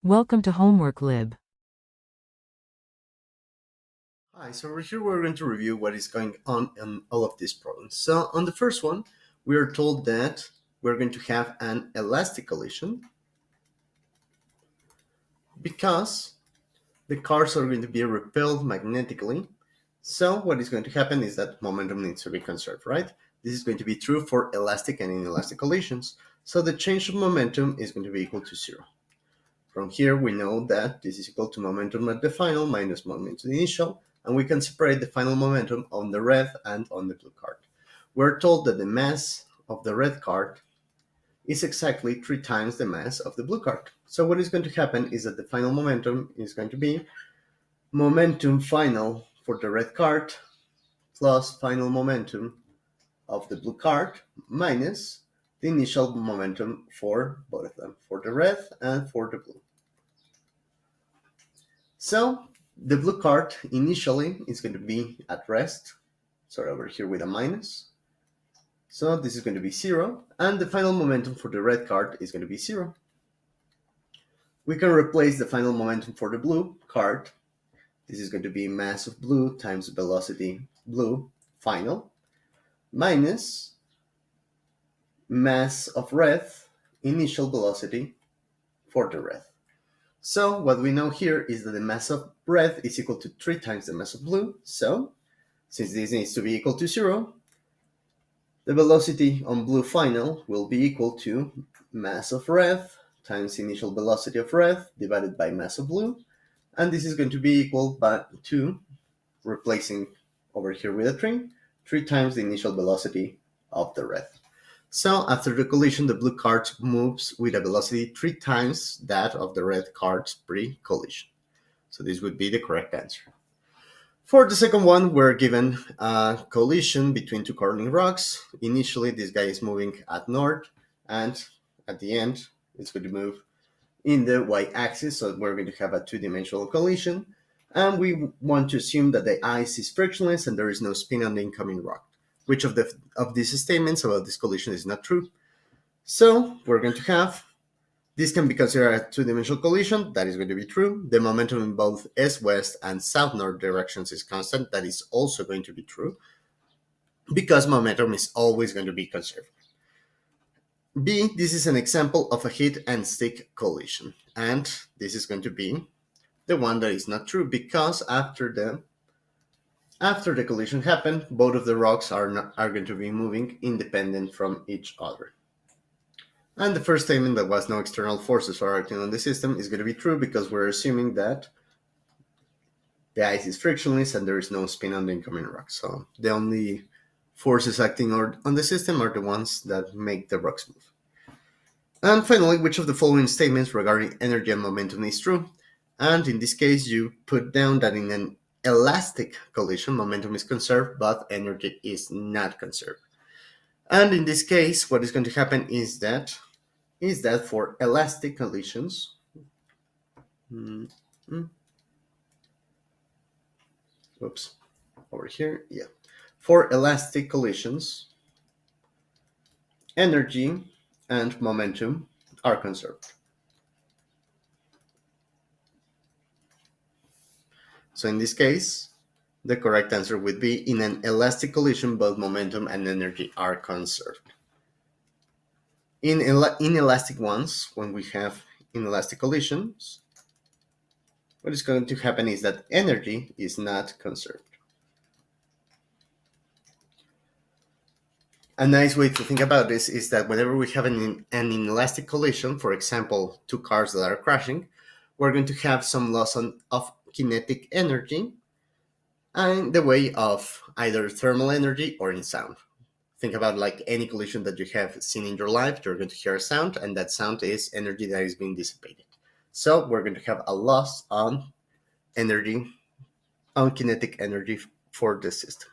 Welcome to Homework Lib. Hi, so over here we're going to review what is going on in all of these problems. So on the first one, we are told that we're going to have an elastic collision because the cars are going to be repelled magnetically. So what is going to happen is that momentum needs to be conserved, right? This is going to be true for elastic and inelastic collisions. So the change of momentum is going to be equal to zero. From here, we know that this is equal to momentum at the final minus momentum initial, and we can separate the final momentum on the red and on the blue card. We're told that the mass of the red card is exactly 3 times the mass of the blue card. So what is going to happen is that the final momentum is going to be momentum final for the red card plus final momentum of the blue card minus the initial momentum for both of them, for the red and for the blue. So the blue card initially is going to be at rest. So over here with a minus. So this is going to be 0. And the final momentum for the red card is going to be 0. We can replace the final momentum for the blue card. This is going to be mass of blue times velocity blue final minus mass of red initial velocity for the red. So what we know here is that the mass of red is equal to 3 times the mass of blue. So since this needs to be equal to 0, the velocity on blue final will be equal to mass of red times initial velocity of red divided by mass of blue. And this is going to be equal to, replacing over here with a 3 times the initial velocity of the red. So after the collision, the blue card moves with a velocity 3 times that of the red card's pre-collision. So this would be the correct answer. For the second one, we're given a collision between two curling rocks. Initially, this guy is moving at north, and at the end, it's going to move in the y-axis, so we're going to have a two-dimensional collision. And we want to assume that the ice is frictionless and there is no spin on the incoming rock. Which of these statements about this collision is not true? So we're going to have, this can be considered a two-dimensional collision. That is going to be true. The momentum in both east-west and south-north directions is constant. That is also going to be true because momentum is always going to be conserved. B, this is an example of a hit and stick collision. And this is going to be the one that is not true because after the collision happened, both of the rocks are going to be moving independent from each other. And the first statement that was no external forces are acting on the system is going to be true because we're assuming that the ice is frictionless and there is no spin on the incoming rock. So the only forces acting on the system are the ones that make the rocks move. And finally, which of the following statements regarding energy and momentum is true? And in this case, you put down that in an elastic collision, momentum is conserved, but energy is not conserved. And in this case, what is going to happen is that for elastic collisions, oops, over here, yeah. For elastic collisions, energy and momentum are conserved. So in this case, the correct answer would be in an elastic collision, both momentum and energy are conserved. In inelastic ones, when we have inelastic collisions, what is going to happen is that energy is not conserved. A nice way to think about this is that whenever we have an inelastic collision, for example, two cars that are crashing, we're going to have some loss of kinetic energy in the way of either thermal energy or in sound. Think about like any collision that you have seen in your life, you're going to hear a sound, and that sound is energy that is being dissipated. So we're going to have a loss on energy, on kinetic energy for the system.